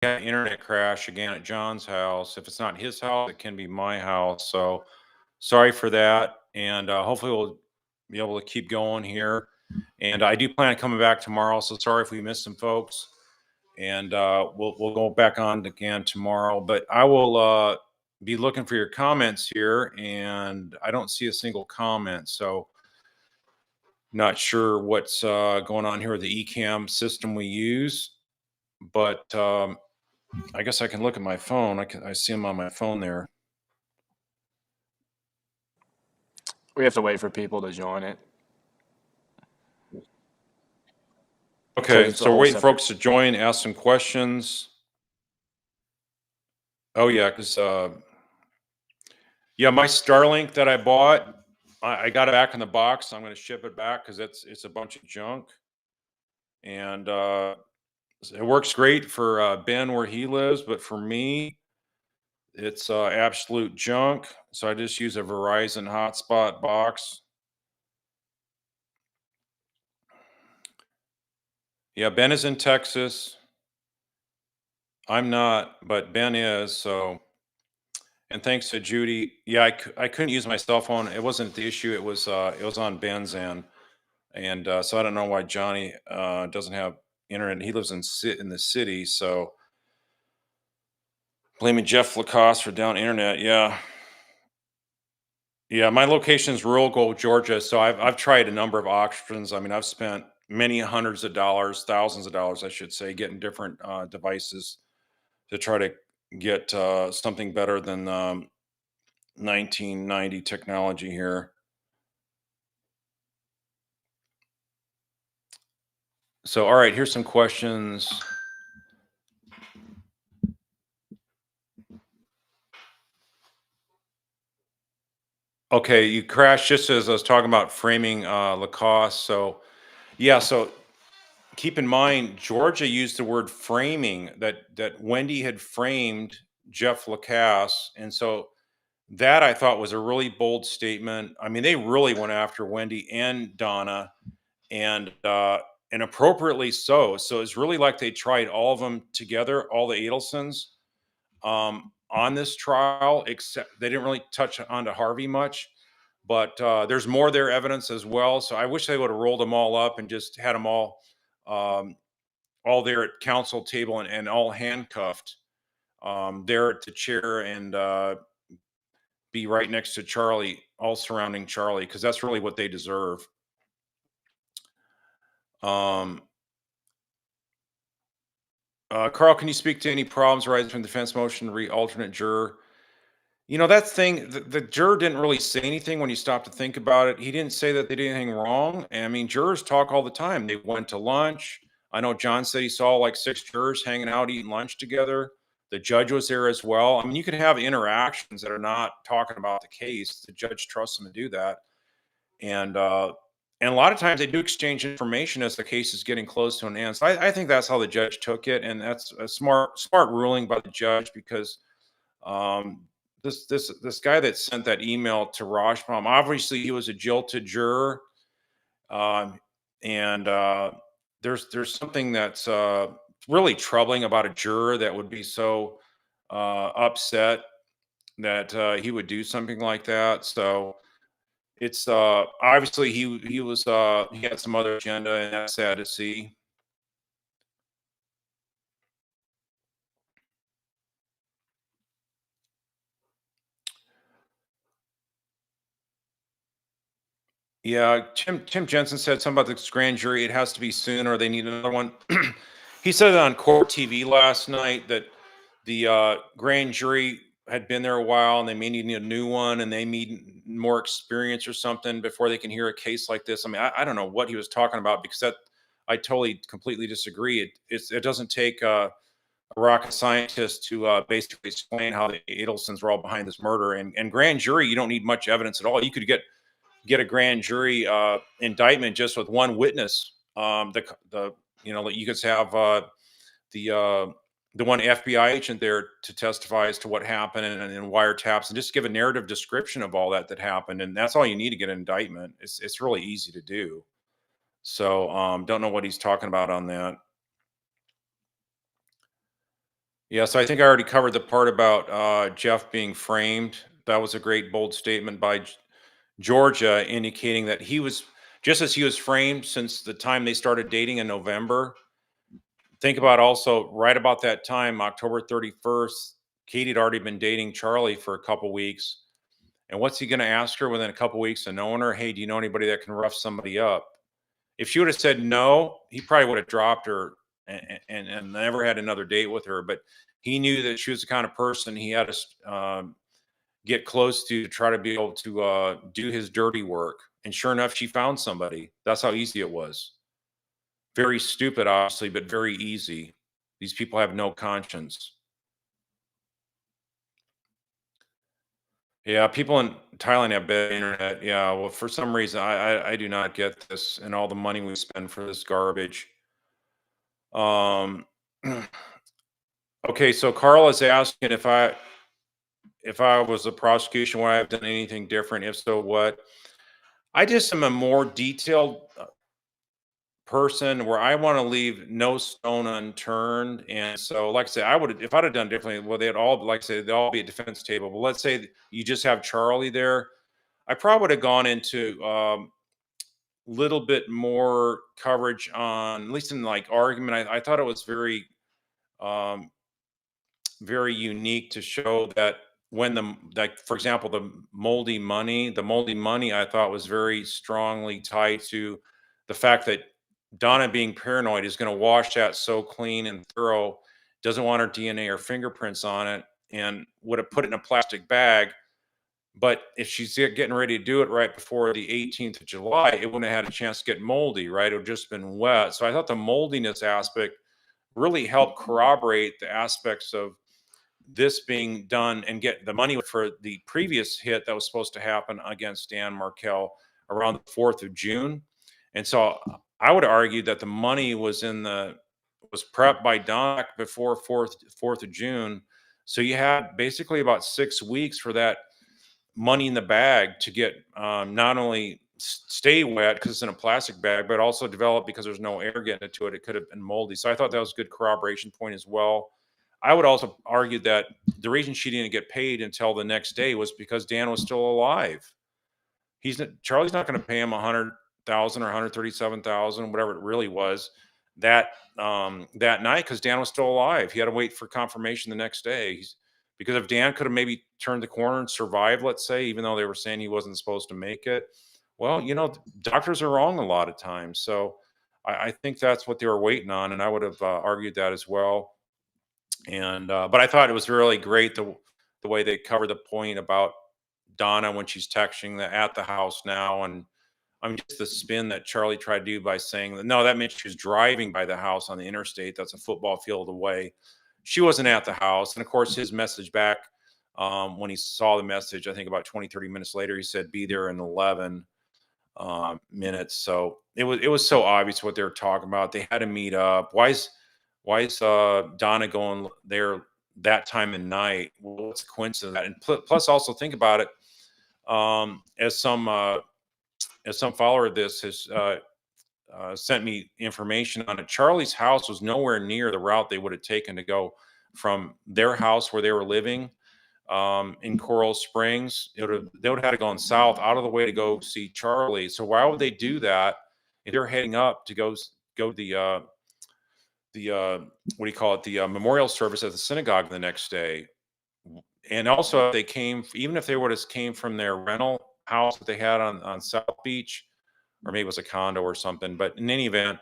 had an internet crash again at John's house. If it's not his house, it can be my house. So sorry for that. And hopefully we'll be able to keep going here. And I do plan on coming back tomorrow. So sorry if we missed some folks. And we'll go back on again tomorrow. But I will be looking for your comments here, and I don't see a single comment. So not sure what's going on here with the eCam system we use, but I guess I can look at my phone. I see them on my phone there. We have to wait for people to join it. Okay, so we're waiting for folks to join, ask some questions. Oh yeah, because yeah, my Starlink that I bought, I got it back in the box. I'm going to ship it back because it's a bunch of junk, and it works great for Ben where he lives, but for me, it's absolute junk. So I just use a Verizon hotspot box. Yeah, Ben is in Texas. I'm not, but Ben is. So, and thanks to Judy, yeah, I couldn't use my cell phone. It wasn't the issue. It was on Ben's end, and so I don't know why Johnny doesn't have internet. He lives in the city, so blaming Jeff Lacoste for down internet. Yeah, yeah. My location is rural Gold, Georgia, so I've tried a number of options. I mean, I've spent many hundreds of dollars, thousands of dollars, I should say, getting different devices to try to get something better than 1990 technology here. So, all right, here's some questions. Okay, you crashed just as I was talking about framing Lacoste. So, yeah, so keep in mind, Georgia used the word framing, that Wendi had framed Jeff Lacasse, and so that I thought was a really bold statement. I mean, they really went after Wendi and Donna, and appropriately so. So it's really like they tried all of them together, all the Adelsons, on this trial. Except they didn't really touch on to Harvey much, but there's more of their evidence as well. So I wish they would have rolled them all up and just had them um, all there at council table and all handcuffed there at the chair and be right next to Charlie, all surrounding Charlie, because that's really what they deserve. Um, Carl, can you speak to any problems arising from the defense motion to alternate juror? You know, that thing, the juror didn't really say anything when you stop to think about it. He didn't say that they did anything wrong. And I mean, jurors talk all the time. They went to lunch. I know John said he saw like 6 jurors hanging out, eating lunch together. The judge was there as well. I mean, you can have interactions that are not talking about the case. The judge trusts them to do that. And and a lot of times they do exchange information as the case is getting close to an end. So I think that's how the judge took it, and that's a smart ruling by the judge because um, this guy that sent that email to Rajpam, obviously he was a jilted juror, um, and there's something that's really troubling about a juror that would be so upset that he would do something like that. So it's obviously he had some other agenda, and that's sad to see. Yeah, Tim Jensen said something about this grand jury. It has to be soon, or they need another one. He said it on court TV last night that the grand jury had been there a while, and they may need a new one, and they need more experience or something before they can hear a case like this. I mean, I don't know what he was talking about because that I totally completely disagree. It doesn't take a rocket scientist to basically explain how the Adelsons were all behind this murder. And grand jury, you don't need much evidence at all. You could get a grand jury indictment just with one witness. The you know you could have the uh, the one FBI agent there to testify as to what happened and wiretaps and just give a narrative description of all that happened, and that's all you need to get an indictment. It's really easy to do. So don't know what he's talking about on that. Yeah, so I think I already covered the part about Jeff being framed. That was a great bold statement by Georgia, indicating that he was just as he was framed since the time they started dating in November. Think about also right about that time, October 31st, Katie had already been dating Charlie for a couple weeks. And what's he going to ask her within a couple weeks of knowing her? Hey, do you know anybody that can rough somebody up? If she would have said no, he probably would have dropped her and never had another date with her. But he knew that she was the kind of person he had to get close to try to be able to do his dirty work. And sure enough, she found somebody. That's how easy it was. Very stupid, obviously, but very easy. These people have no conscience. Yeah, people in Thailand have bad internet. Yeah, well, for some reason, I do not get this and all the money we spend for this garbage. Um, okay, so Carl is asking if I was the prosecution, would I have done anything different? If so, what? I just am a more detailed person where I want to leave no stone unturned. And so, like I said, I would if I'd have done differently, well, they'd all like I said, they'd all be at defense table. But let's say you just have Charlie there. I probably would have gone into little bit more coverage on, at least in like argument. I thought it was um, very unique to show that when like for example the moldy money I thought was very strongly tied to the fact that Donna being paranoid is going to wash that so clean and thorough, doesn't want her DNA or fingerprints on it, and would have put it in a plastic bag. But if she's getting ready to do it right before the 18th of July, it wouldn't have had a chance to get moldy, right? It would just been wet. So I thought the moldiness aspect really helped corroborate the aspects of this being done and get the money for the previous hit that was supposed to happen against Dan Markel around the 4th of June. And so I would argue that the money was prepped by Don before 4th of June. So you had basically about 6 weeks for that money in the bag to get not only stay wet because it's in a plastic bag, but also develop because there's no air getting into it. It could have been moldy. So I thought that was a good corroboration point as well. I would also argue that the reason she didn't get paid until the next day was because Dan was still alive. Charlie's not going to pay him 100,000 or 137,000, whatever it really was, that that night because Dan was still alive. He had to wait for confirmation the next day. Because if Dan could have maybe turned the corner and survived, let's say, even though they were saying he wasn't supposed to make it, well, doctors are wrong a lot of times. So I think that's what they were waiting on, and I would have argued that as well. And but I thought it was really great the way they covered the point about Donna when she's texting at the house now, and I mean just the spin that Charlie tried to do by saying that no, that meant she was driving by the house on the interstate. That's a football field away. She wasn't at the house, and of course his message back when he saw the message, I think about 20, 30 minutes later, he said be there in 11 minutes. So it was so obvious what they were talking about. They had to meet up. Why is Donna going there that time of night? Well, what's the coincidence? And plus, also think about it. As some follower of this has sent me information on it, Charlie's house was nowhere near the route they would have taken to go from their house where they were living in Coral Springs. They would have had to gone south out of the way to go see Charlie. So why would they do that if they're heading up to go to the what do you call it, the memorial service at the synagogue the next day? And also if they came, even if they would have came from their rental house that they had on South Beach, or maybe it was a condo or something, but in any event,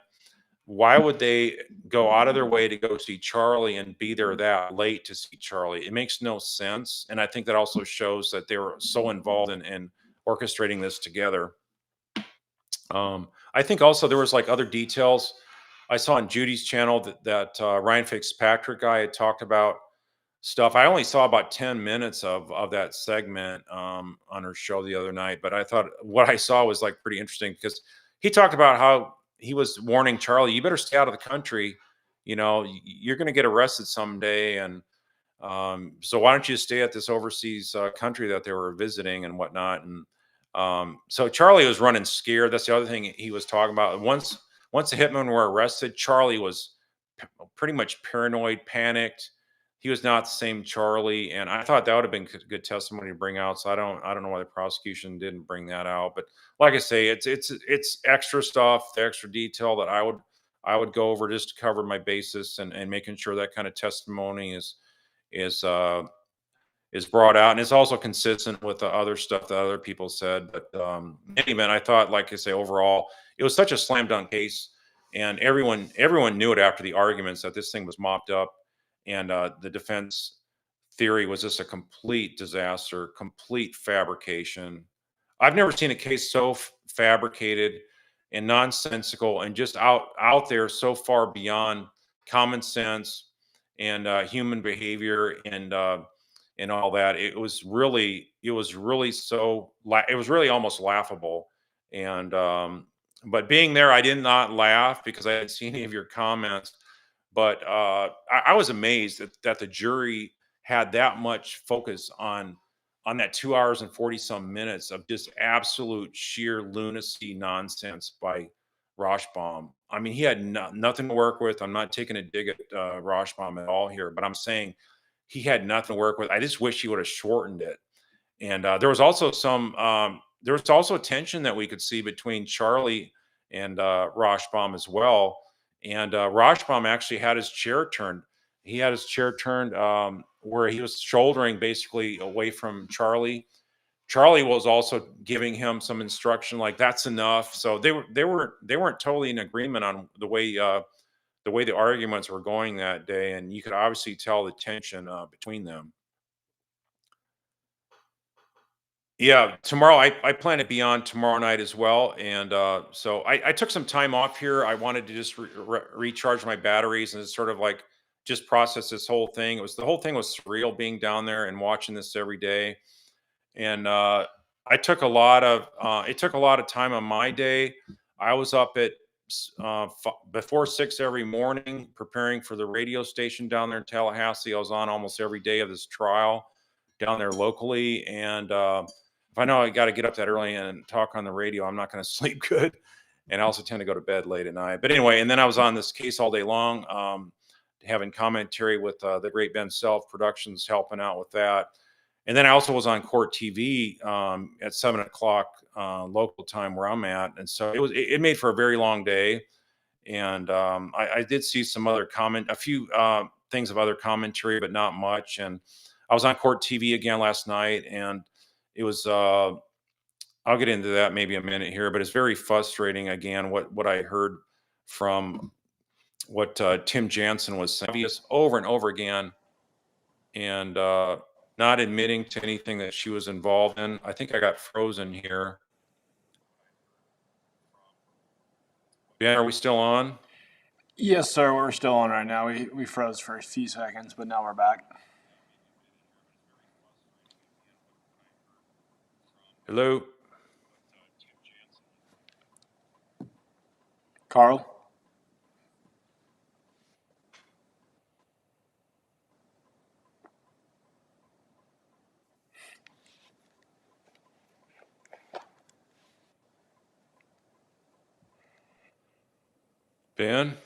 why would they go out of their way to go see Charlie and be there that late to see Charlie? It makes no sense. And I think that also shows that they were so involved in orchestrating this together. I think also there was like other details I saw on Judy's channel that Ryan Fitzpatrick guy had talked about stuff. I only saw about 10 minutes of that segment on her show the other night, but I thought what I saw was like pretty interesting because he talked about how he was warning Charlie, you better stay out of the country. You're going to get arrested someday. And so why don't you stay at this overseas country that they were visiting and whatnot? And so Charlie was running scared. That's the other thing he was talking about. Once the hitmen were arrested, Charlie was pretty much paranoid, panicked. he was not the same Charlie, and I thought that would have been good testimony to bring out. So I don't know why the prosecution didn't bring that out. But like I say, it's extra stuff, the extra detail that I would go over just to cover my basis and making sure that kind of testimony is uh is brought out, and it's also consistent with the other stuff that other people said. But in any event, I thought, like I say, overall, it was such a slam dunk case, and everyone knew it after the arguments that this thing was mopped up, and the defense theory was just a complete disaster, complete fabrication. I've never seen a case so fabricated and nonsensical and just out there so far beyond common sense and human behavior and all that. It was really almost laughable. And but being there, I did not laugh because I didn't see any of your comments. But I was amazed that the jury had that much focus on that 2 hours and 40 some minutes of just absolute sheer lunacy nonsense by Roshbaum. I mean, he had nothing to work with. I'm not taking a dig at Roshbaum at all here, but I'm saying he had nothing to work with. I just wish he would have shortened it. And there was also tension that we could see between Charlie and Roshbaum as well. And Roshbaum actually had his chair turned. He had his chair turned where he was shouldering basically away from Charlie. Charlie was also giving him some instruction, like that's enough. So they weren't totally in agreement on the way the arguments were going that day, and you could obviously tell the tension between them. Yeah, tomorrow I plan to be on tomorrow night as well, and so I took some time off here. I wanted to just recharge my batteries and sort of like just process this whole thing. The whole thing was surreal being down there and watching this every day, and I took a lot of it took a lot of time on my day. I was up at before 6 every morning preparing for the radio station down there in Tallahassee. I was on almost every day of this trial down there locally, and if I know I got to get up that early and talk on the radio, I'm not going to sleep good. And I also tend to go to bed late at night. But anyway, and then I was on this case all day long, having commentary with the great Ben Self Productions helping out with that. And then I also was on court TV at 7 o'clock local time where I'm at, and so it made for a very long day. And I did see a few things of other commentary, but not much. And I was on court TV again last night, and it was. I'll get into that maybe a minute here, but it's very frustrating. Again, what I heard from what Tim Jansen was saying over and over again, and not admitting to anything that she was involved in. I think I got frozen here. Ben, are we still on? Yes, sir. We're still on right now. We froze for a few seconds, but now we're back. Hello? Carl? Ben?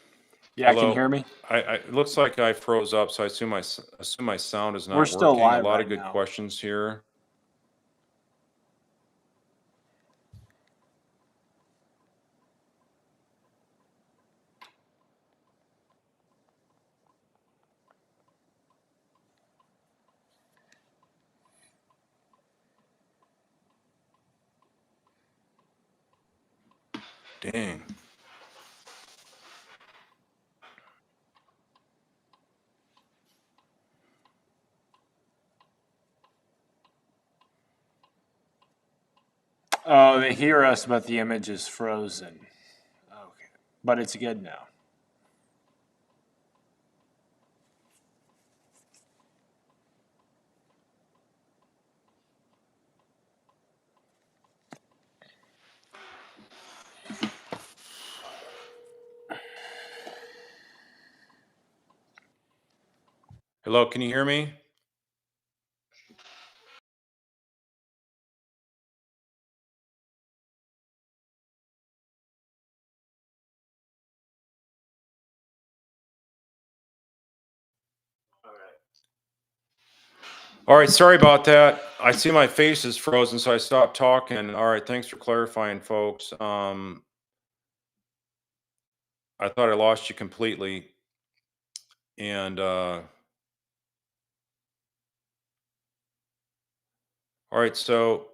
Yeah, can you Hello? hear me? It looks like I froze up, so I assume my sound is not We're still working. A live lot right of good now. questions here. Dang. Oh, they hear us, but the image is frozen. Okay, but it's good now. Hello, can you hear me? All right, sorry about that. I see my face is frozen, so I stopped talking. All right, thanks for clarifying, folks. I thought I lost you completely. And all right, so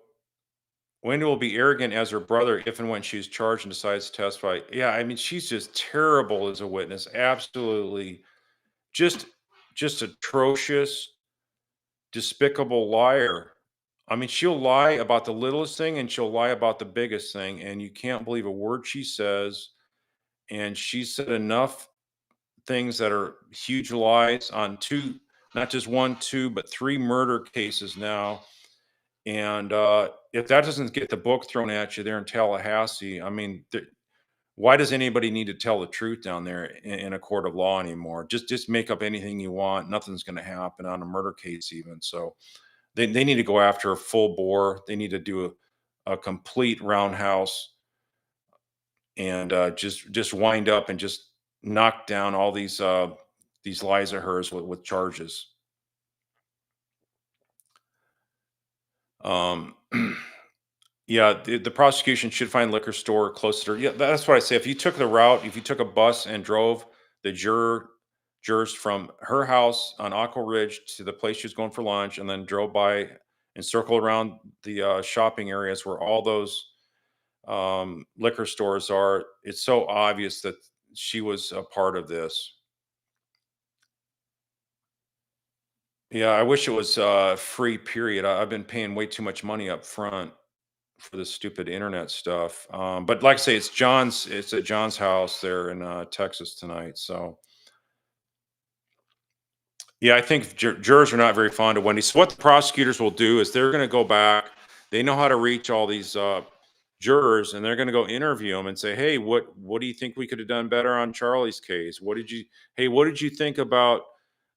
Wendy will be arrogant as her brother if and when she's charged and decides to testify. Yeah, I mean, she's just terrible as a witness. Absolutely, just just atrocious, despicable liar. I mean, she'll lie about the littlest thing and she'll lie about the biggest thing, and you can't believe a word she says. And she said enough things that are huge lies on two, not just one, two, but three murder cases now. And if that doesn't get the book thrown at you there in Tallahassee, I mean, why does anybody need to tell the truth down there in a court of law anymore? Just make up anything you want. Nothing's going to happen on a murder case, even. So they need to go after a full bore. They need to do a complete roundhouse and just wind up and just knock down all these lies of hers with charges. Um, yeah, the prosecution should find liquor store closer. Yeah, that's what I say. If you took the route, if you took a bus and drove the jurors from her house on Aqua Ridge to the place she was going for lunch, and then drove by and circled around the shopping areas where all those liquor stores are, it's so obvious that she was a part of this. Yeah, I wish it was free. Period. I've been paying way too much money up front for this stupid internet stuff. But like I say, it's John's. It's at John's house there in Texas tonight. So yeah, I think jurors are not very fond of Wendy. So what the prosecutors will do is they're going to go back. They know how to reach all these jurors, and they're going to go interview them and say, "Hey, what do you think we could have done better on Charlie's case? What did you? Hey, what did you think about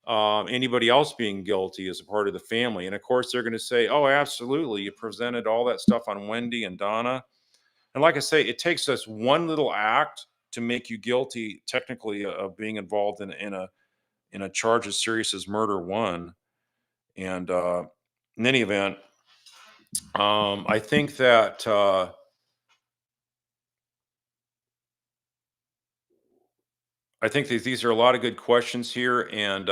anybody else being guilty as a part of the family?" And of course, they're going to say, "Oh, absolutely. You presented all that stuff on Wendy and Donna." And like I say, it takes us one little act to make you guilty, technically, of being involved in a charge as serious as murder one. And in any event, I think that these are a lot of good questions here. And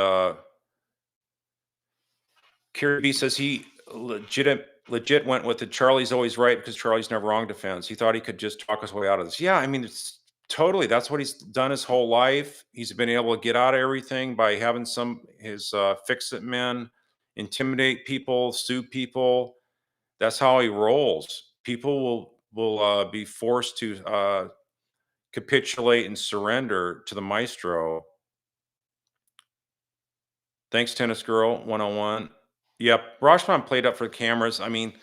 Carrie B says he legit went with the Charlie's always right because Charlie's never wrong defense. He thought he could just talk his way out of this. Yeah, I mean, it's totally that's what he's done his whole life. He's been able to get out of everything by having some his fix it men intimidate people, sue people. That's how he rolls. People will be forced to capitulate and surrender to the maestro. Thanks, tennis girl 101. Yep, Rashman played up for the cameras. I mean,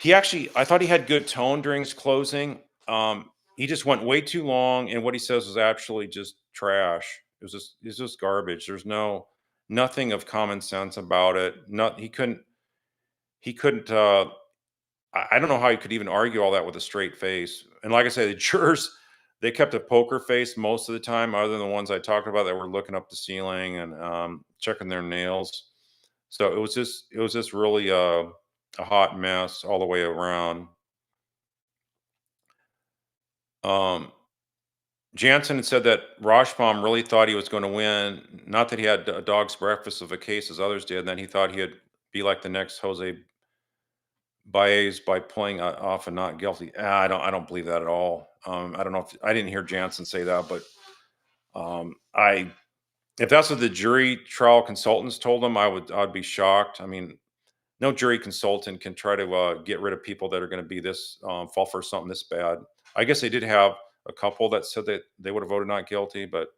I thought he had good tone during his closing. He just went way too long, and what he says was actually just trash. It was just garbage. There's nothing of common sense about it. Not he couldn't. I don't know how you could even argue all that with a straight face. And like I say, the jurors they kept a poker face most of the time, other than the ones I talked about that were looking up the ceiling and checking their nails. So it was just really a hot mess all the way around. Um, Jansen had said that Rashbaum really thought he was going to win. Not that he had a dog's breakfast of a case as others did. And then he thought he'd be like the next Jose Baez by playing off and not guilty. I don't believe that at all. I don't know if I didn't hear Jansen say that, but I if that's what the jury trial consultants told him, I'd be shocked. I mean, no jury consultant can try to get rid of people that are going to be this fall for something this bad. I guess they did have a couple that said that they would have voted not guilty, but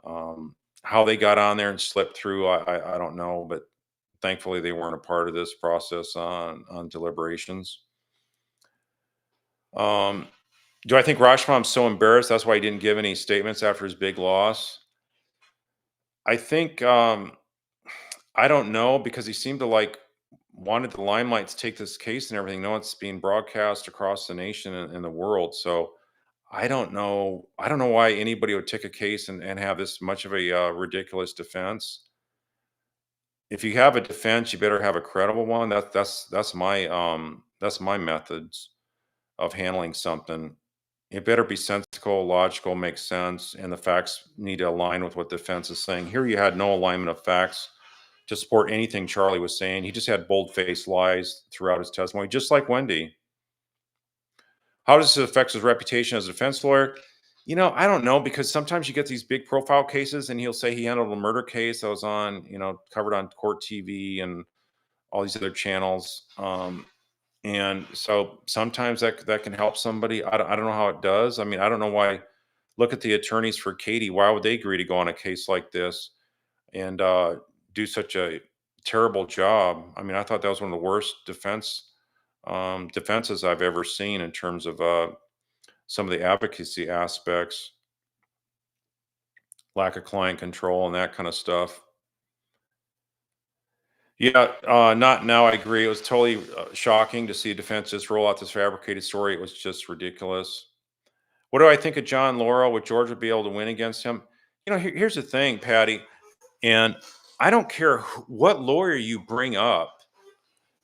how they got on there and slipped through, I don't know. But thankfully, they weren't a part of this process on deliberations. Um, do I think Rashbaum's so embarrassed that's why he didn't give any statements after his big loss? I think I don't know because he seemed to like wanted the limelight to take this case and everything. No, it's being broadcast across the nation and the world. So I don't know. I don't know why anybody would take a case and have this much of a ridiculous defense. if you have a defense, you better have a credible one. That's my methods of handling something. It better be sensical, logical, make sense, and the facts need to align with what the defense is saying. Here, you had no alignment of facts to support anything Charlie was saying. He just had bold-faced lies throughout his testimony, just like Wendi. How does this affect his reputation as a defense lawyer? I don't know, because sometimes you get these big profile cases and he'll say he handled a murder case that was on, covered on court TV and all these other channels. And so sometimes that can help somebody. I don't know how it does. I mean, I don't know why. Look at the attorneys for Katie. Why would they agree to go on a case like this and do such a terrible job? I mean, I thought that was one of the worst defenses I've ever seen in terms of some of the advocacy aspects, lack of client control, and that kind of stuff. Yeah, not now. I agree. It was totally shocking to see a defense just roll out this fabricated story. It was just ridiculous. What do I think of John Laurel? Would Georgia be able to win against him? Here's the thing, Patty, and I don't care what lawyer you bring up.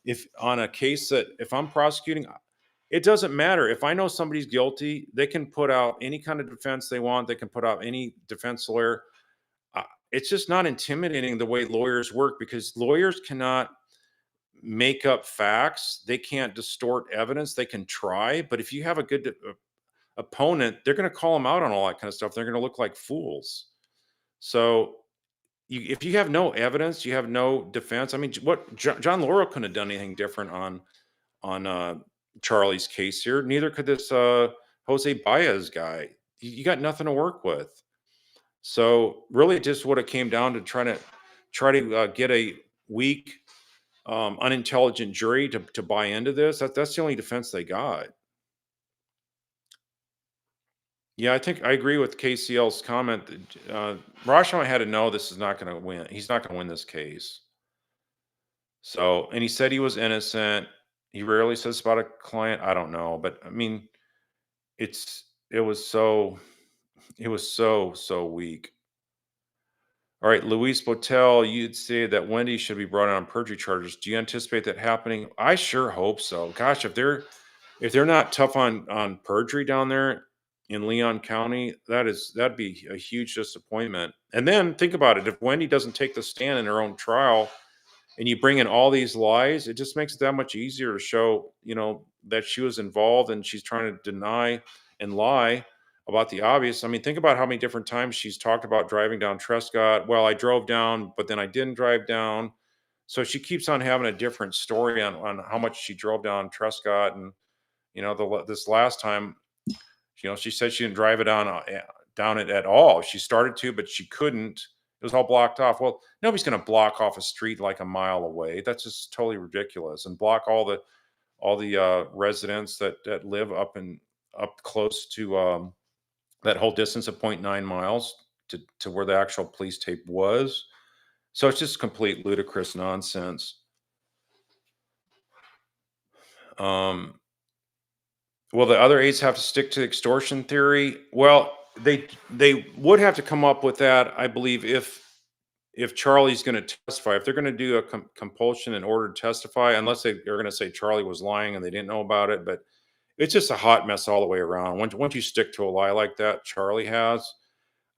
If on a case that if I'm prosecuting, it doesn't matter. If I know somebody's guilty, they can put out any kind of defense they want. They can put out any defense lawyer. It's just not intimidating the way lawyers work, because lawyers cannot make up facts. They can't distort evidence. They can try, but if you have a good opponent, they're going to call them out on all that kind of stuff. They're going to look like fools. So if you have no evidence, you have no defense. I mean, what John Laurel couldn't have done anything different on Charlie's case here. Neither could this Jose Baez guy. You got nothing to work with. So really, just what it came down to try to get a weak, unintelligent jury to buy into this. That's the only defense they got. Yeah, I think I agree with KCL's comment. Rashomon had to know this is not going to win. He's not going to win this case. So, and he said he was innocent. He rarely says about a client. I don't know, but I mean, it's it was so it was so weak. All right, Luis Botel, you'd say that Wendi should be brought on perjury charges. Do you anticipate that happening? I sure hope so. Gosh, if they're not tough on perjury down there in Leon County, that'd be a huge disappointment. And then think about it: if Wendi doesn't take the stand in her own trial, and you bring in all these lies, it just makes it that much easier to show, that she was involved and she's trying to deny and lie about the obvious. I mean, think about how many different times she's talked about driving down Trescott. Well, I drove down, but then I didn't drive down. So she keeps on having a different story on how much she drove down Trescott. And, this last time, she said she didn't drive it down it at all. She started to, but she couldn't. It was all blocked off. Well, nobody's going to block off a street like a mile away. That's just totally ridiculous. And block all the residents that live up close to that whole distance of 0.9 miles to where the actual police tape was. So it's just complete ludicrous nonsense. Um, Will the other aides have to stick to extortion theory? Well, they would have to come up with that, I believe, if Charlie's going to testify. If they're going to do a compulsion in order to testify, unless they're going to say Charlie was lying and they didn't know about it. But it's just a hot mess all the way around. Once you stick to a lie like that, Charlie has,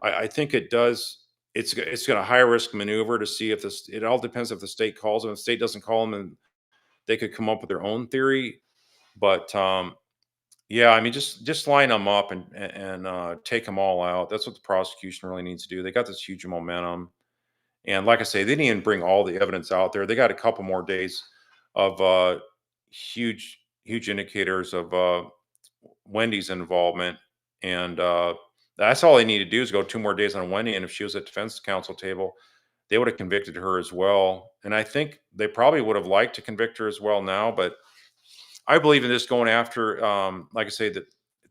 I think it does. It's got a high risk maneuver to see if this. It all depends if the state calls them. If the state doesn't call them, and they could come up with their own theory. But yeah, I mean, just line them up and take them all out. That's what the prosecution really needs to do. They got this huge momentum, and like I say, they didn't even bring all the evidence out there. They got a couple more days of huge indicators of Wendy's involvement, and that's all they need to do is go 2 more days on Wendy. And if she was at defense counsel table, they would have convicted her as well. And I think they probably would have liked to convict her as well now, but I believe in this going after, like I say,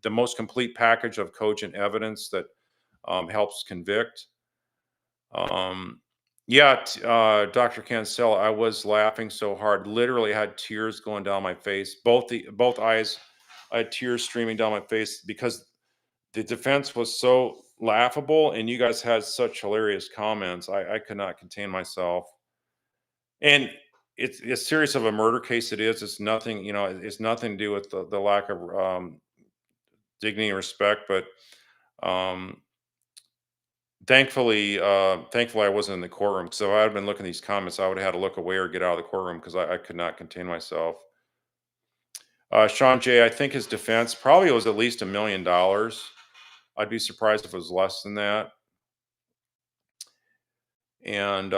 the most complete package of cogent evidence that helps convict. Um, yeah, Dr. Cancel, I was laughing so hard, literally had tears going down my face, both eyes. I had tears streaming down my face because the defense was so laughable, and you guys had such hilarious comments. I could not contain myself. And it's as serious of a murder case it is. It's nothing, it's nothing to do with the lack of dignity and respect. But um, thankfully, I wasn't in the courtroom. Because if I had been looking at these comments, I would have had to look away or get out of the courtroom because I could not contain myself. Sean J, I think his defense probably was at least $1 million. I'd be surprised if it was less than that. And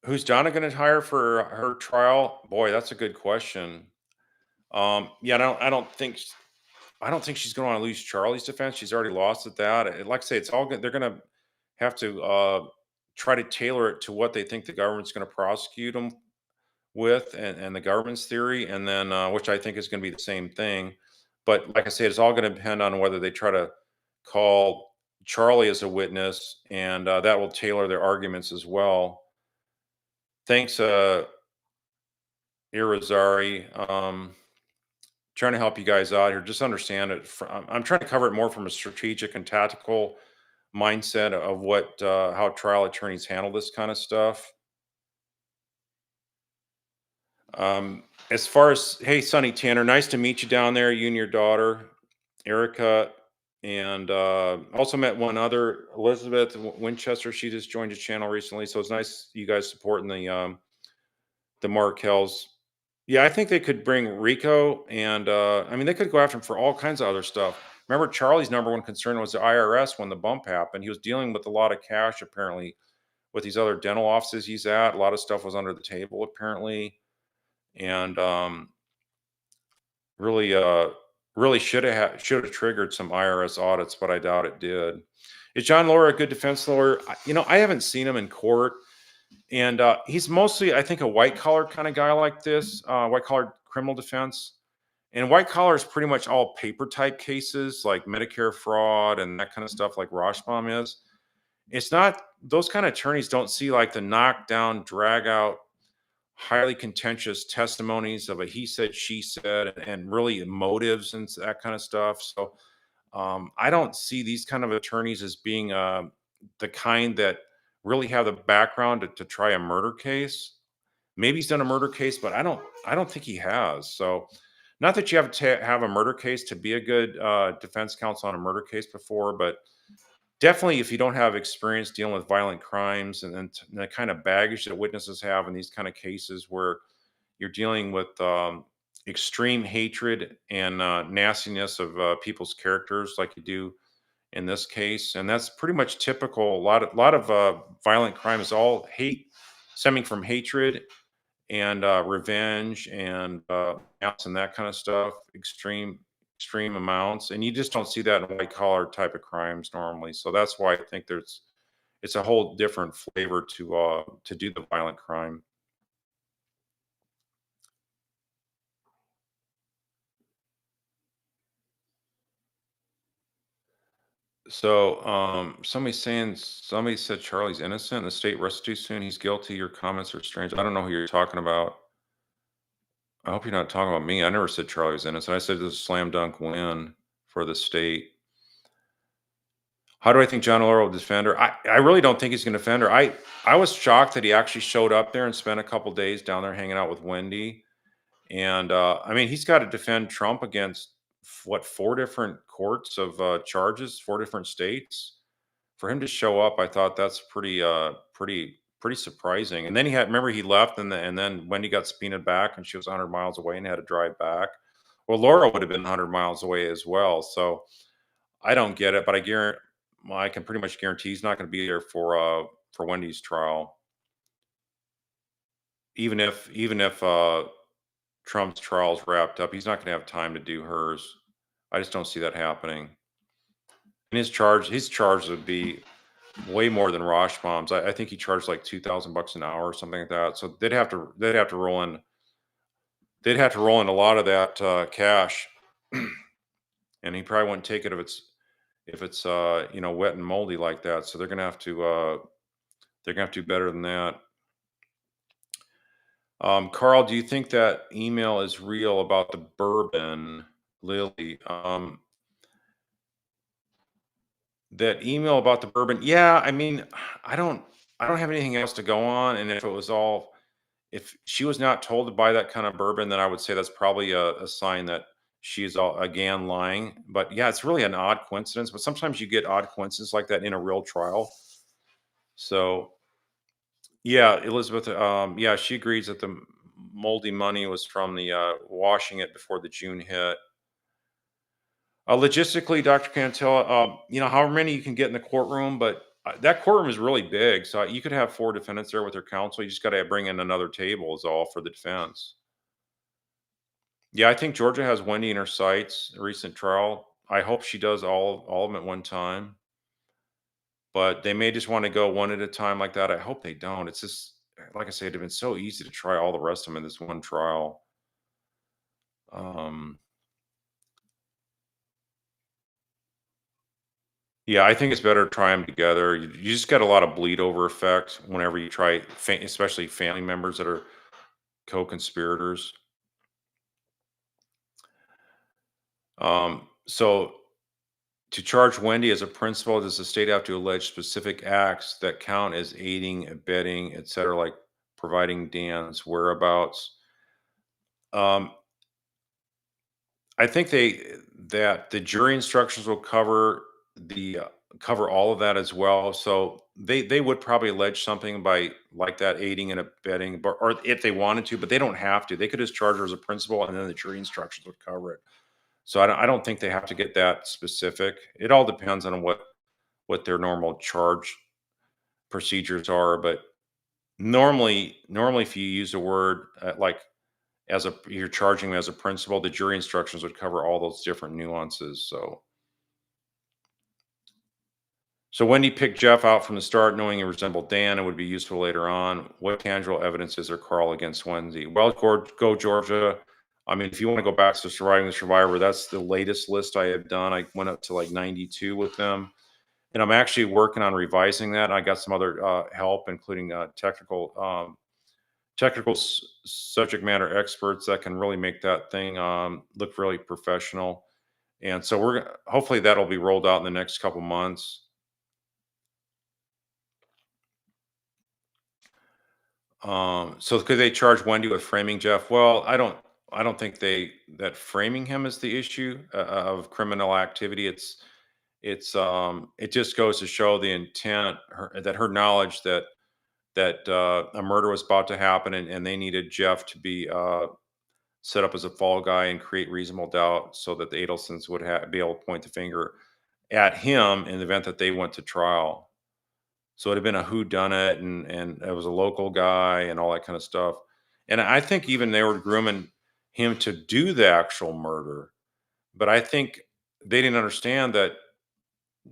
who's Donna going to hire for her trial? Boy, that's a good question. Yeah, I don't think she's going to want to lose Charlie's defense. She's already lost at that. Like I say, it's all good. They're going to have to try to tailor it to what they think the government's going to prosecute them with, and the government's theory, and then which I think is going to be the same thing. But like I said, it's all going to depend on whether they try to call Charlie as a witness, and that will tailor their arguments as well. Thanks, Irizarry. Trying to help you guys out here. Just understand it. I'm trying to cover it more from a strategic and tactical mindset of what how trial attorneys handle this kind of stuff. As far as, hey, Sonny Tanner, nice to meet you down there. You and your daughter, Erica, and also met one other, Elizabeth Winchester. She just joined the channel recently, so it's nice you guys supporting the Markels. Yeah, I think they could bring Rico, and I mean, they could go after him for all kinds of other stuff. Remember, Charlie's number one concern was the IRS when the bump happened. He was dealing with a lot of cash, apparently, with these other dental offices he's at. A lot of stuff was under the table, apparently, and really, really should have triggered some IRS audits, but I doubt it did. Is John Laura a good defense lawyer? I haven't seen him in court. And he's mostly, I think, a white collar kind of guy like this, white collar criminal defense. And white collar is pretty much all paper type cases like Medicare fraud and that kind of stuff, like Roshbaum is. It's not, those kind of attorneys don't see like the knockdown, drag out, highly contentious testimonies of a he said, she said, and really motives and that kind of stuff. So I don't see these kind of attorneys as being the kind that really have the background to try a murder case. Maybe he's done a murder case, but I don't think he has. So, not that you have to have a murder case to be a good defense counsel on a murder case before, but definitely if you don't have experience dealing with violent crimes and the kind of baggage that witnesses have in these kind of cases where you're dealing with extreme hatred and nastiness of people's characters, like you do in this case, and that's pretty much typical. A lot of violent crime is all hate, stemming from hatred and revenge and malice and that kind of stuff. Extreme amounts, and you just don't see that in white collar type of crimes normally. So that's why I think it's a whole different flavor to do the violent crime. So, somebody said Charlie's innocent. The state rests too soon. He's guilty. Your comments are strange. I don't know who you're talking about. I hope you're not talking about me. I never said Charlie was innocent. I said this is a slam dunk win for the state. How do I think John Laura will defend her? I really don't think he's going to defend her. I was shocked that he actually showed up there and spent a couple days down there hanging out with Wendi. And I mean, he's got to defend Trump against what, four different courts of charges, four different states. For him to show up, I thought that's pretty surprising. And then remember he left, and then Wendy got subpoenaed back, and she was 100 miles away and had to drive back. Well, Laura would have been 100 miles away as well. So I don't get it, but I can pretty much guarantee he's not going to be there for Wendy's trial, even if Trump's trial's wrapped up. He's not going to have time to do hers. I just don't see that happening. And his charge would be way more than Roshbaum's. I think he charged like $2,000 an hour or something like that. So they'd have to roll in a lot of that cash, and he probably wouldn't take it if it's wet and moldy like that. So they're gonna have to do better than that. Carl, do you think that email is real about the bourbon, Lily? That email about the bourbon, yeah. I mean, I don't I don't have anything else to go on, and if it was all If she was not told to buy that kind of bourbon, then I would say that's probably a sign that she's again lying. But yeah, it's really an odd coincidence. But sometimes you get odd coincidences like that in a real trial. So yeah, Elizabeth, yeah, she agrees that the moldy money was from the washing it before the June hit. Logistically, Dr. Cantel, however many you can get in the courtroom, but that courtroom is really big. So you could have four defendants there with their counsel. You just got to bring in another table, is all for the defense. Yeah, I think Georgia has Wendi in her sights, a recent trial. I hope she does all of them at one time, but they may just want to go one at a time like that. I hope they don't. It's just, like I said, it'd have been so easy to try all the rest of them in this one trial. Um, yeah, I think it's better to try them together. You just get a lot of bleed over effect whenever you try, especially family members that are co-conspirators. So to charge Wendi as a principal, does the state have to allege specific acts that count as aiding, abetting, et cetera, like providing Dan's whereabouts? Um, I think that the jury instructions will cover all of that as well. So they would probably allege something by like that aiding and abetting, but or if they wanted to, but they don't have to. They could just charge her as a principal, and then the jury instructions would cover it. So I don't think they have to get that specific. It all depends on what their normal charge procedures are. But normally, if you use a word like as a you're charging them as a principal, the jury instructions would cover all those different nuances. So Wendy picked Jeff out from the start, knowing he resembled Dan and would be useful later on. What tangible evidence is there, Carl, against Wendy? Well, go Georgia. I mean, if you want to go back to Surviving the Survivor, that's the latest list I have done. I went up to like 92 with them, and I'm actually working on revising that. I got some other help, including technical subject matter experts that can really make that thing look really professional. And so hopefully that'll be rolled out in the next couple months. So could they charge Wendy with framing Jeff? Well, I don't think that framing him is the issue of criminal activity. It just goes to show the intent, that her knowledge that a murder was about to happen, and they needed Jeff to be set up as a fall guy and create reasonable doubt so that the Adelsons would be able to point the finger at him in the event that they went to trial. So it'd have been a who done it, and it was a local guy and all that kind of stuff. And I think even they were grooming him to do the actual murder. But I think they didn't understand that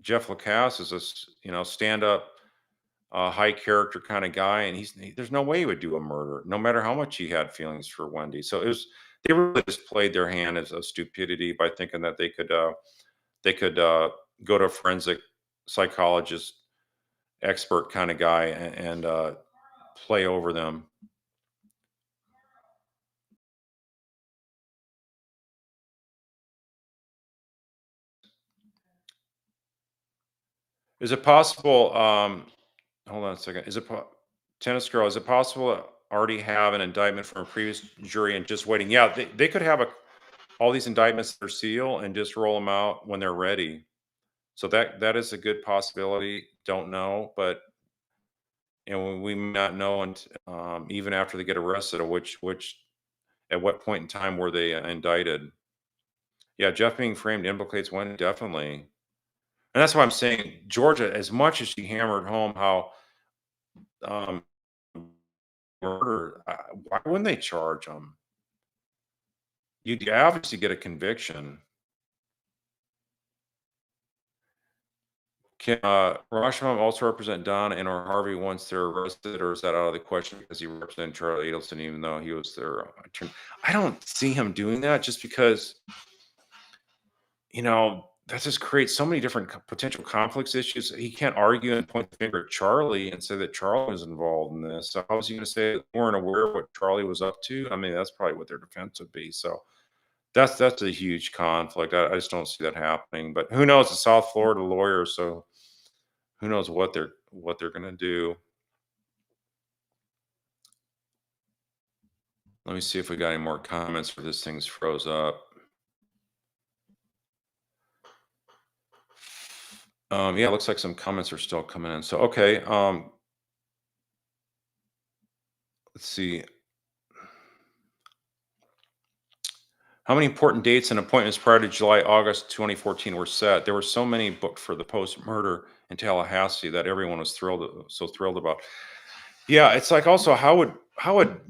Jeff Lacasse is stand up, high character kind of guy, and there's no way he would do a murder, no matter how much he had feelings for Wendy. So they really just played their hand as a stupidity by thinking that they could go to a forensic psychologist expert kind of guy and play over them. Is it possible? Hold on a second. Tennis girl? Is it possible to already have an indictment from a previous jury and just waiting? Yeah, they could have all these indictments that are sealed and just roll them out when they're ready. So that is a good possibility. Don't know, but we may not know, and even after they get arrested, or which at what point in time were they indicted? Yeah, Jeff being framed implicates one definitely, and that's why I'm saying Georgia, as much as she hammered home how um, murder, why wouldn't they charge him? You'd obviously get a conviction. Can Rashomon also represent Don and or Harvey once they're arrested, or is that out of the question because he represented Charlie Adelson even though he was their attorney? I don't see him doing that just because that just creates so many different potential conflicts issues. He can't argue and point the finger at Charlie and say that Charlie was involved in this. So how was he going to say that they weren't aware of what Charlie was up to? I mean, that's probably what their defense would be. So that's a huge conflict. I just don't see that happening. But who knows? It's South Florida lawyers, so who knows what they're going to do. Let me see if we got any more comments or this thing's froze up. Yeah, it looks like some comments are still coming in. So, okay. Let's see. How many important dates and appointments prior to July, August 2014 were set? There were so many booked for the post-murder in Tallahassee that everyone was so thrilled about. Yeah, it's like also how would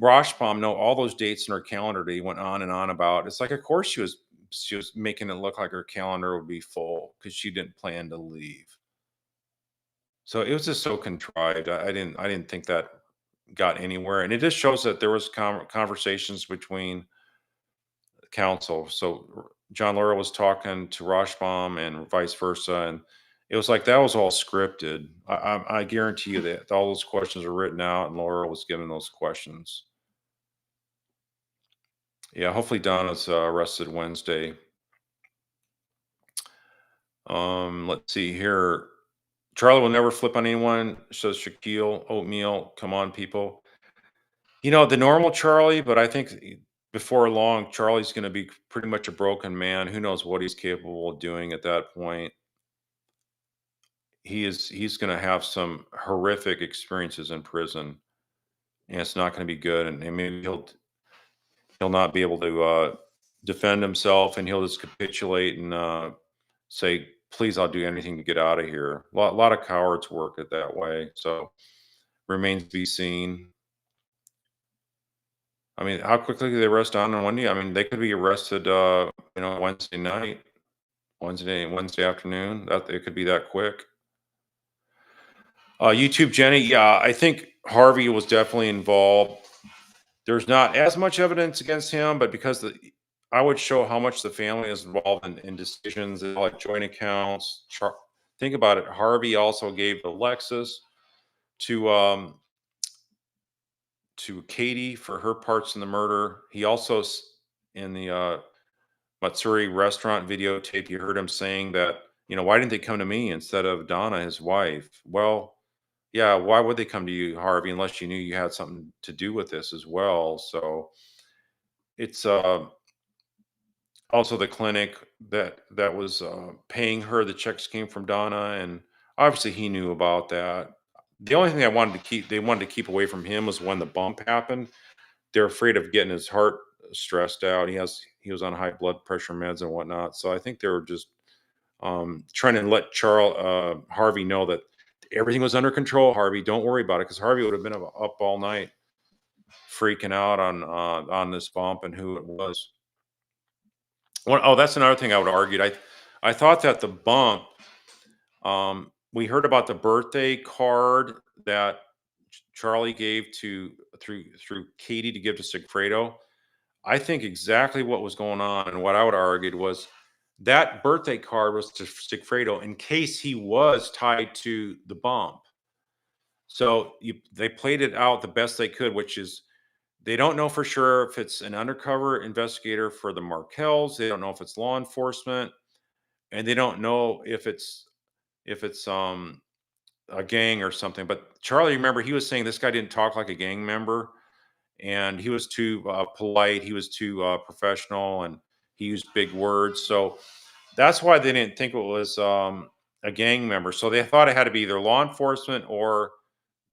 Roshbaum know all those dates in her calendar that he went on and on about? It's like of course she was making it look like her calendar would be full because she didn't plan to leave. So it was just so contrived. I didn't think that got anywhere, and it just shows that there was conversations between counsel. So John Laura was talking to Roshbaum and vice versa, and it was like that was all scripted. I guarantee you that all those questions were written out, and Laura was given those questions. Yeah, hopefully Donna's arrested Wednesday. Let's see here. Charlie will never flip on anyone, says Shaquille Oatmeal. Come on, people. The normal Charlie, but I think before long, Charlie's going to be pretty much a broken man. Who knows what he's capable of doing at that point? He's going to have some horrific experiences in prison, and it's not going to be good. And maybe he'll not be able to defend himself, and he'll just capitulate and say, "Please, I'll do anything to get out of here." A lot of cowards work it that way. So remains to be seen. I mean, how quickly do they arrest Donna and Wendy? I mean, they could be arrested, Wednesday night, Wednesday afternoon. That it could be that quick. YouTube Jenny, yeah, I think Harvey was definitely involved. There's not as much evidence against him, but because I would show how much the family is involved in decisions, like joint accounts. Think about it. Harvey also gave the Lexus to Katie for her parts in the murder. He also in the Matsuri restaurant videotape, you heard him saying that, why didn't they come to me instead of Donna, his wife? Well, yeah, why would they come to you, Harvey, unless you knew you had something to do with this as well? So it's also the clinic that was paying her. The checks came from Donna, and obviously he knew about that. The only thing they wanted to keep away from him was when the bump happened. They're afraid of getting his heart stressed out. He was on high blood pressure meds and whatnot. So I think they were just trying to let Harvey know that everything was under control. Harvey, don't worry about it, because Harvey would have been up all night freaking out on this bump and who it was. That's another thing I would argue. I thought that the bump. We heard about the birthday card that Charlie gave through Katie to give to Sigfredo. I think exactly what was going on, and what I would have argued was that birthday card was to Sigfredo in case he was tied to the bump. So they played it out the best they could, which is they don't know for sure if it's an undercover investigator for the Markels. They don't know if it's law enforcement, and they don't know if it's a gang or something. But Charlie, remember, he was saying this guy didn't talk like a gang member, and he was too polite. He was too professional, and he used big words. So that's why they didn't think it was a gang member. So they thought it had to be either law enforcement or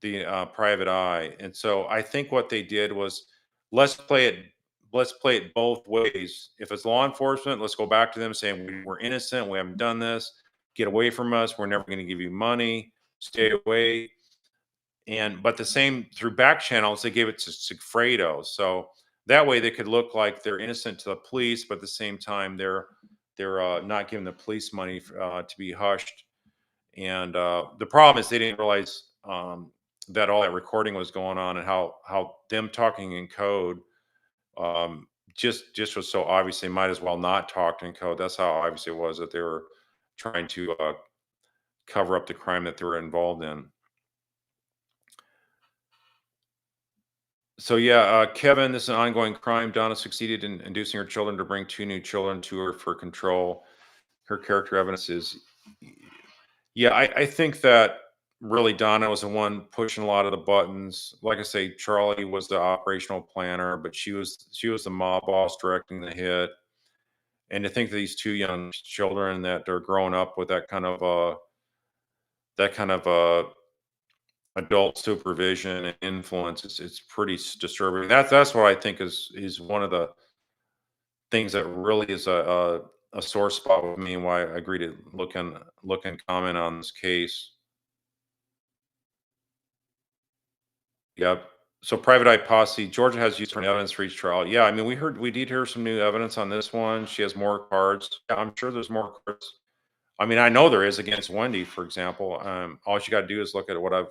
the private eye. And so I think what they did was let's play it. Let's play it both ways. If it's law enforcement, let's go back to them saying we're innocent. We haven't done this. Get away from us. We're never going to give you money. Stay away. But the same through back channels, they gave it to Sigfredo. So that way they could look like they're innocent to the police, but at the same time they're not giving the police money to be hushed. And the problem is they didn't realize that all that recording was going on, and how them talking in code just was so obvious. They might as well not talk in code. That's how obvious it was that they were trying to cover up the crime that they were involved in. So yeah, Kevin, this is an ongoing crime. Donna succeeded in inducing her children to bring two new children to her for control. Her character evidence is, yeah, I think that really Donna was the one pushing a lot of the buttons. Like I say, Charlie was the operational planner, but she was the mob boss directing the hit. And to think that these two young children that are growing up with that kind of adult supervision and influence, it's pretty disturbing. That's what I think is one of the things that really is a sore spot with me and why I agree to look and comment on this case. Yep. So private eye posse, Georgia has used her evidence for each trial. Yeah, I mean, we did hear some new evidence on this one. She has more cards. Yeah, I'm sure there's more cards. I mean, I know there is against Wendy, for example. All you got to do is look at what I've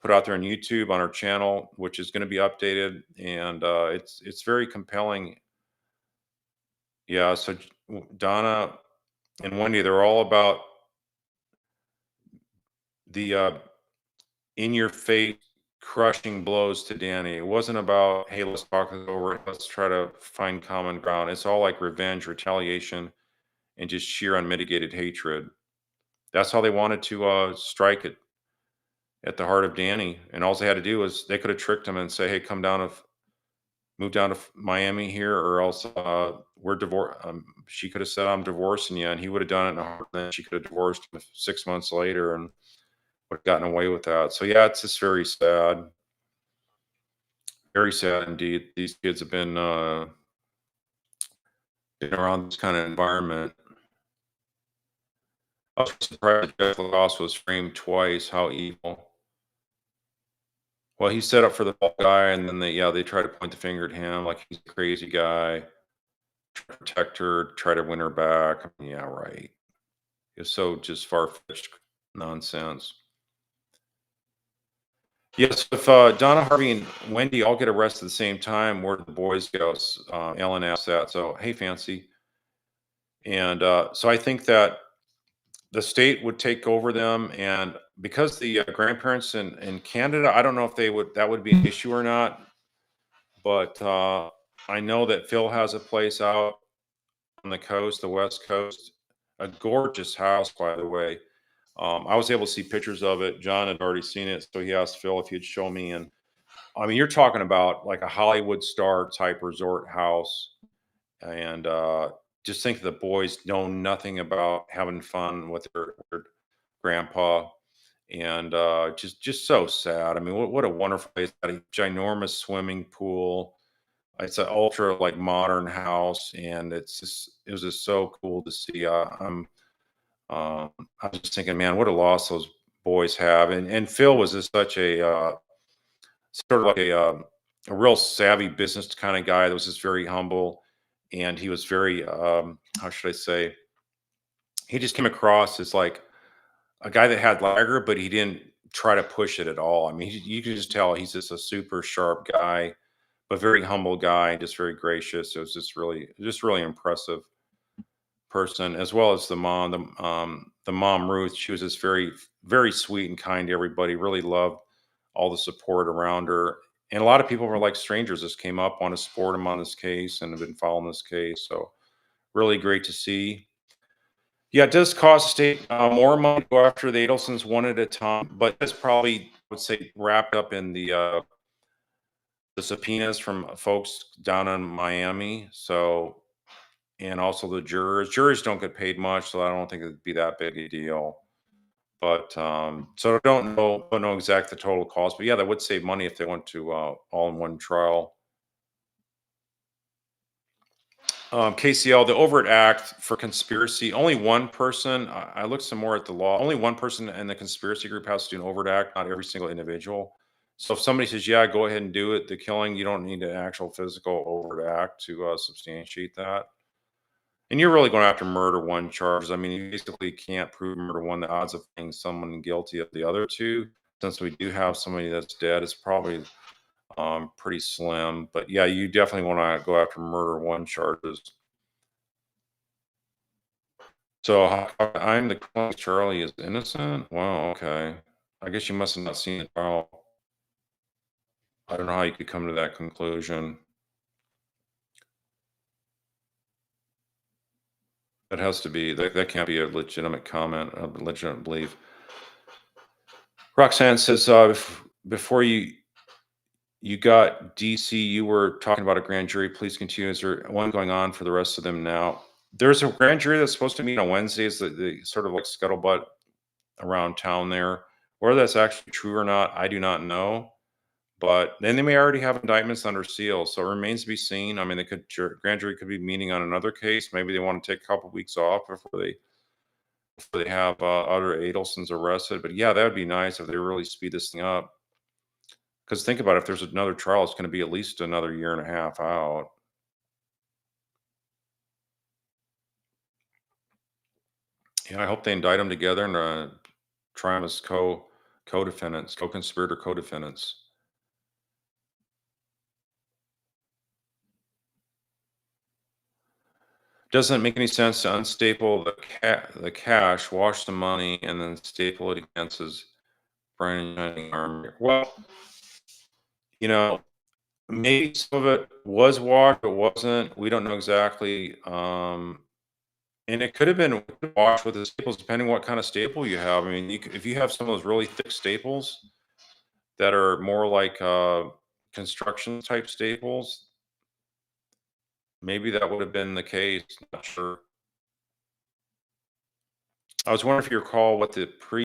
put out there on YouTube on our channel, which is going to be updated, and it's very compelling. Yeah. So Donna and Wendy, they're all about the in your face crushing blows to Danny. It wasn't about, hey, let's talk this over. Let's try to find common ground. It's all like revenge, retaliation, and just sheer unmitigated hatred. That's how they wanted to strike it at the heart of Danny. And all they had to do was they could have tricked him and say, hey, move down to Miami here, or else we're divorced. She could have said, I'm divorcing you. And he would have done it in a heart. Then she could have divorced him 6 months later and would have gotten away with that. So yeah, it's just very sad. Very sad indeed. These kids have been around this kind of environment. I was surprised Jeff Loss was framed twice. How evil. Well, he set up for the ball guy, and then they try to point the finger at him like he's a crazy guy, try to protect her, try to win her back. I mean, yeah, right. It's so just far-fetched nonsense. Yes, if Donna, Harvey, and Wendy all get arrested at the same time, where do the boys go? Ellen asked that. So, hey, Fancy. And so I think that the state would take over them, and because the grandparents in Canada, I don't know if that would be an issue or not, but I know that Phil has a place out on the coast, the West Coast, a gorgeous house, by the way. I was able to see pictures of it. John had already seen it, so he asked Phil if he'd show me. And I mean, you're talking about like a Hollywood star type resort house, and just think the boys know nothing about having fun with their grandpa, and just so sad. I mean, what a wonderful place! Got a ginormous swimming pool. It's an ultra like modern house, and it was just so cool to see. I was just thinking, man, what a loss those boys have. And Phil was just such a sort of like a real savvy business kind of guy that was just very humble, and he was very how should I say? He just came across as like a guy that had lager, but he didn't try to push it at all. I mean, you could just tell he's just a super sharp guy, but very humble guy, just very gracious. It was just really impressive person, as well as the mom. The mom Ruth, she was just very sweet and kind to everybody. Really loved all the support around her, and a lot of people were like strangers. Just came up, want to support him on this case, and have been following this case. So really great to see. Yeah, it does cost the state more money to go after the Adelsons one at a time, but it's probably, I would say, wrapped up in the subpoenas from folks down in Miami. So, and also the jurors. Jurors don't get paid much, so I don't think it'd be that big a deal. But so I don't know exact the total cost, but yeah, that would save money if they went to all in one trial. KCL, the overt act for conspiracy, only one person, I looked some more at the law, only one person in the conspiracy group has to do an overt act, not every single individual. So if somebody says, yeah, go ahead and do it, the killing, you don't need an actual physical overt act to substantiate that. And you're really going after murder one charges. I mean, you basically can't prove murder one. The odds of finding someone guilty of the other two, since we do have somebody that's dead, is probably pretty slim. But yeah, you definitely want to go after murder one charges. So I'm the claim Charlie is innocent. Wow. Okay. I guess you must have not seen the trial. I don't know how you could come to that conclusion. That has to be that can't be a legitimate comment, a legitimate belief. Roxanne says, before you got DC, you were talking about a grand jury. Please continue. Is there one going on for the rest of them now? There's a grand jury that's supposed to meet on Wednesdays. The sort of like scuttlebutt around town there. Whether that's actually true or not, I do not know. But then they may already have indictments under seal, so it remains to be seen. I mean, they could grand jury could be meeting on another case. Maybe they want to take a couple weeks off before they have other Adelsons arrested. But yeah, that would be nice if they really speed this thing up. Because think about it, if there's another trial, it's going to be at least another year and a half out. Yeah, I hope they indict them together and try them as co-defendants, co-conspirator, co-defendants. Doesn't make any sense to unstaple the cash, wash the money, and then staple it against his brain arm. Well, you know, maybe some of it was washed, but wasn't. We don't know exactly. And it could have been washed with the staples, depending what kind of staple you have. I mean, if you have some of those really thick staples that are more like construction type staples, maybe that would have been the case. Not sure. I was wondering if you recall what the